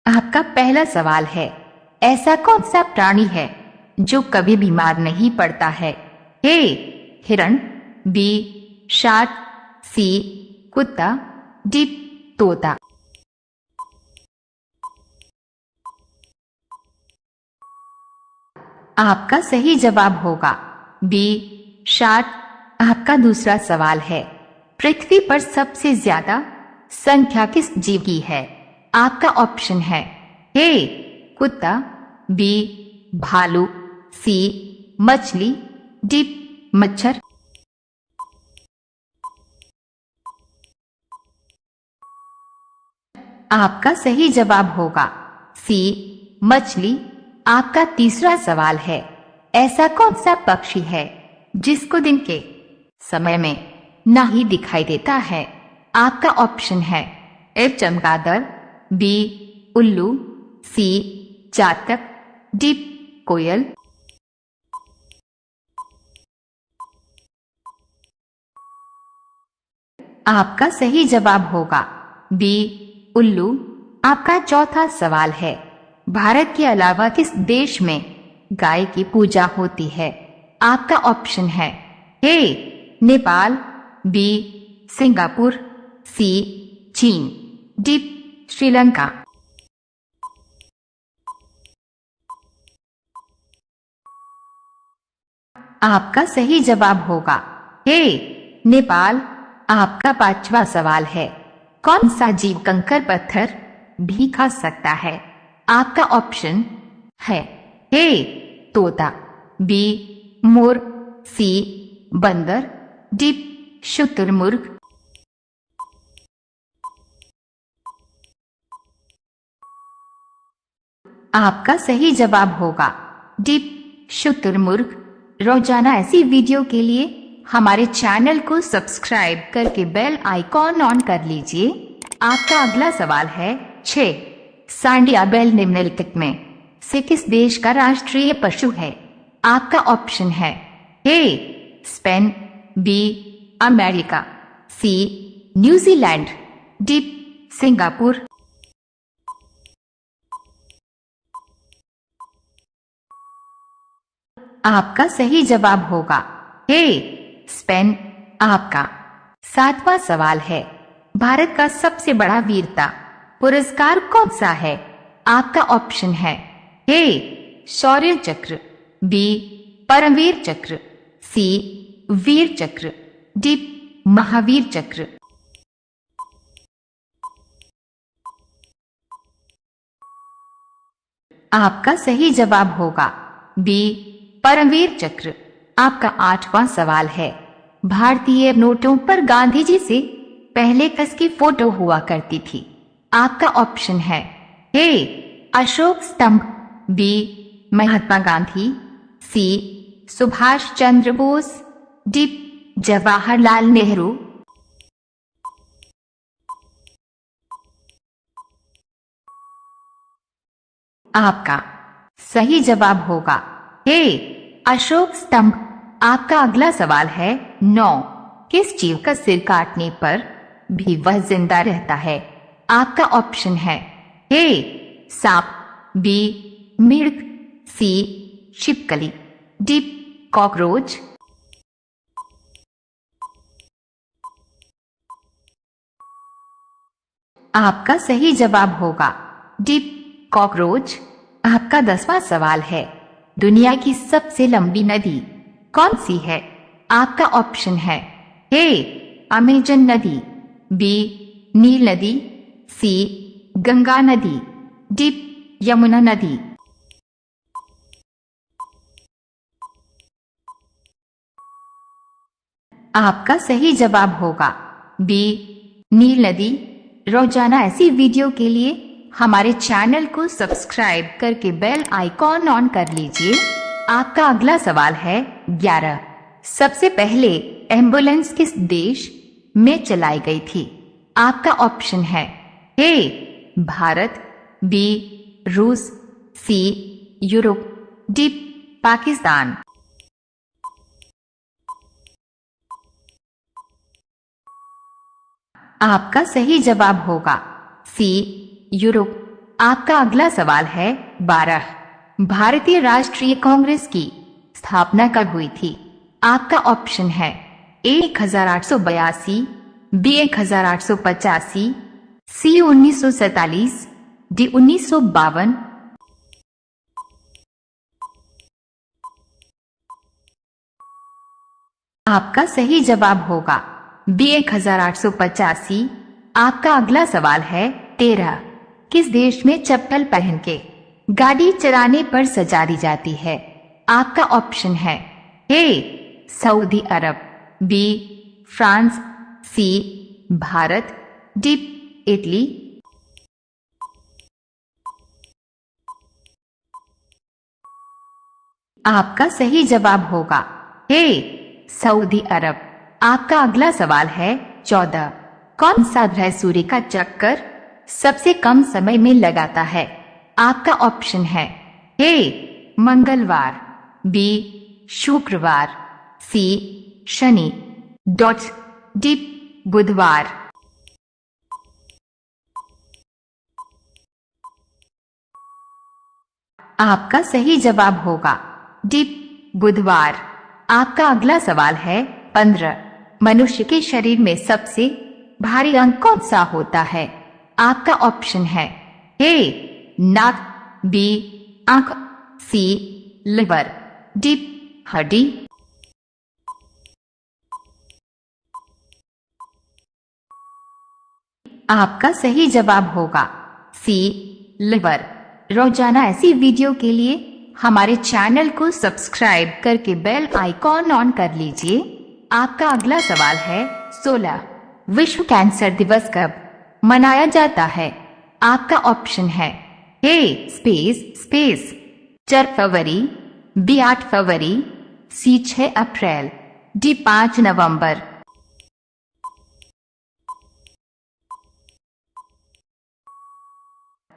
आपका पहला सवाल है, ऐसा कौन सा प्राणी है जो कभी बीमार नहीं पड़ता है? ए हिरण, बी शार्क, सी कुत्ता, डी तोता। आपका सही जवाब होगा बी शार्क। आपका दूसरा सवाल है, पृथ्वी पर सबसे ज्यादा संख्या किस जीव की है? आपका ऑप्शन है ए कुत्ता, बी भालू, सी मछली, डी मच्छर। आपका सही जवाब होगा सी मछली। आपका तीसरा सवाल है, ऐसा कौन सा पक्षी है जिसको दिन के समय में ना ही दिखाई देता है? आपका ऑप्शन है ए चमगादड़, बी उल्लू, सी चातक, डी कोयल। आपका सही जवाब होगा बी उल्लू। आपका चौथा सवाल है, भारत के अलावा किस देश में गाय की पूजा होती है? आपका ऑप्शन है ए नेपाल, बी सिंगापुर, सी चीन, डी श्रीलंका। आपका सही जवाब होगा ए नेपाल। आपका पांचवा सवाल है, कौन सा जीव कंकड़ पत्थर भी खा सकता है? आपका ऑप्शन है ए तोता, बी मोर, सी बंदर, डी शुतुरमुर्ग। आपका सही जवाब होगा डी शुतुरमुर्ग। रोजाना ऐसी वीडियो के लिए हमारे चैनल को सब्सक्राइब करके बेल आइकॉन ऑन कर लीजिए। आपका अगला सवाल है 6, सांडिया बैल निम्नलिखित में से किस देश का राष्ट्रीय पशु है? आपका ऑप्शन है A Spain, B America, C New Zealand, D Singapore. आपका सही जवाब होगा ए स्पेन। आपका सातवां सवाल है, भारत का सबसे बड़ा वीरता पुरस्कार कौन सा है? आपका ऑप्शन है ए शौर्य चक्र, बी परमवीर चक्र, सी वीर चक्र, डी महावीर चक्र। आपका सही जवाब होगा बी परमवीर चक्र। आपका आठवां सवाल है, भारतीय नोटों पर गांधी जी से पहले किसकी फोटो हुआ करती थी? आपका ऑप्शन है ए अशोक स्तंभ, बी महात्मा गांधी, सी सुभाष चंद्र बोस, डी जवाहरलाल नेहरू। आपका सही जवाब होगा ए अशोक स्तंभ। आपका अगला सवाल है 9, किस जीव का सिर काटने पर भी वह जिंदा रहता है? आपका ऑप्शन है ए सांप, बी मिर्ग, सी छिपकली, डी कॉकरोच। आपका सही जवाब होगा डी कॉकरोच। आपका 10वां सवाल है, दुनिया की सबसे लंबी नदी कौन सी है? आपका ऑप्शन है ए अमेजन नदी, बी नील नदी, सी गंगा नदी, डी यमुना नदी। आपका सही जवाब होगा बी नील नदी। रोजाना ऐसी वीडियो के लिए हमारे चैनल को सब्सक्राइब करके बेल आइकॉन ऑन कर लीजिए। आपका अगला सवाल है 11, सबसे पहले एम्बुलेंस किस देश में चलाई गई थी? आपका ऑप्शन है ए भारत, बी रूस, सी यूरोप, डी पाकिस्तान। आपका सही जवाब होगा सी यूरोप। आपका अगला सवाल है 12। भारतीय राष्ट्रीय कांग्रेस की स्थापना कब हुई थी? आपका ऑप्शन है ए 1882, बी 1885, सी 1947, डी 1952। आपका सही जवाब होगा बी 1885। आपका अगला सवाल है 13। किस देश में चप्पल पहन के गाड़ी चलाने पर सजा दी जाती है? आपका ऑप्शन है ए सऊदी अरब, बी फ्रांस, सी भारत, डी इटली। आपका सही जवाब होगा ए सऊदी अरब। आपका अगला सवाल है 14। कौन सा ग्रह सूर्य का चक्कर सबसे कम समय में लगाता है? आपका ऑप्शन है ए मंगलवार, बी शुक्रवार, सी शनि, डी बुधवार। आपका सही जवाब होगा डी बुधवार। आपका अगला सवाल है 15। मनुष्य के शरीर में सबसे भारी अंग कौन सा होता है? आपका ऑप्शन है ए नाक, बी आंख, सी लिवर, डी हड्डी। आपका सही जवाब होगा सी लिवर। रोजाना ऐसी वीडियो के लिए हमारे चैनल को सब्सक्राइब करके बेल आइकॉन ऑन कर लीजिए। आपका अगला सवाल है 16। विश्व कैंसर दिवस कब मनाया जाता है? आपका ऑप्शन है ए स्पेस 4 फरवरी, बी 8 फरवरी, सी 6 अप्रैल, डी 5 नवंबर।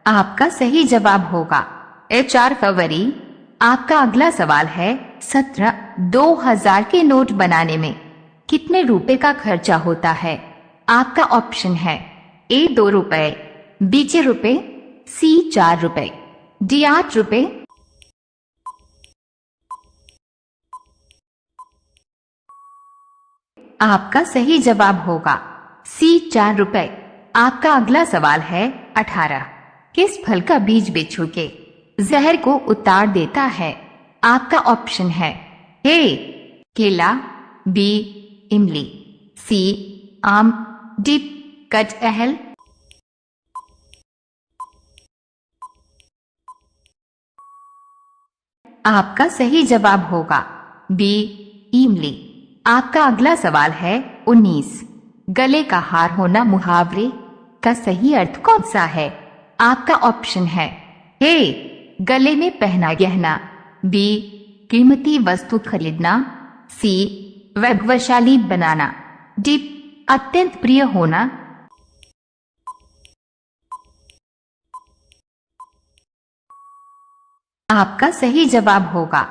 आपका सही जवाब होगा ए 4 फरवरी। आपका अगला सवाल है 17। 2000 के नोट बनाने में कितने रुपए का खर्चा होता है? आपका ऑप्शन है ए 2 रुपए, बी 6 रुपए, सी 4 रुपए, डी 8 रुपए। आपका सही जवाब होगा सी 4 रुपए। आपका अगला सवाल है 18। किस फल का बीज बिच्छू के जहर को उतार देता है? आपका ऑप्शन है ए केला, बी इमली, सी आम, डी कटहल। आपका सही जवाब होगा बी इमली। आपका अगला सवाल है 19। गले का हार होना मुहावरे का सही अर्थ कौन सा है? आपका ऑप्शन है ए गले में पहना गहना, बी कीमती वस्तु खरीदना, सी वैभवशाली बनाना, डी अत्यंत प्रिय होना। आपका सही जवाब होगा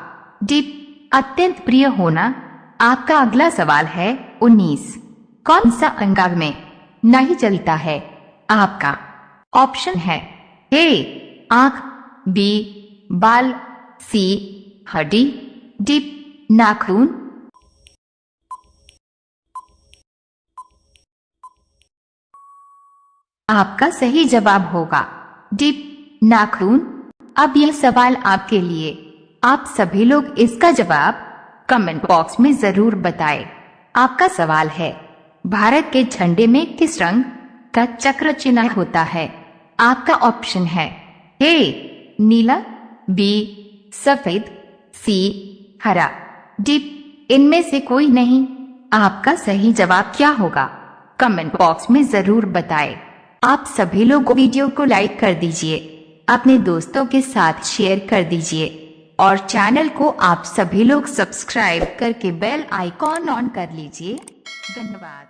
डी अत्यंत प्रिय होना। आपका अगला सवाल है 19। कौन सा अंग में नहीं चलता है? आपका ऑप्शन है ए आंख, बी बाल, सी हड्डी, डी नाखून। आपका सही जवाब होगा डी नाखून। अब यह सवाल आपके लिए। आप सभी लोग इसका जवाब कमेंट बॉक्स में जरूर बताएं। आपका सवाल है भारत के झंडे में किस रंग का चक्र चिन्ह होता है? आपका ऑप्शन है ए नीला, बी सफेद, सी हरा, डी इनमें से कोई नहीं। आपका सही जवाब क्या होगा? कमेंट बॉक्स में जरूर बताएं। आप सभी लोग वीडियो को लाइक कर दीजिए, अपने दोस्तों के साथ शेयर कर दीजिए और चैनल को आप सभी लोग सब्सक्राइब करके बेल आइकॉन ऑन कर लीजिए। धन्यवाद।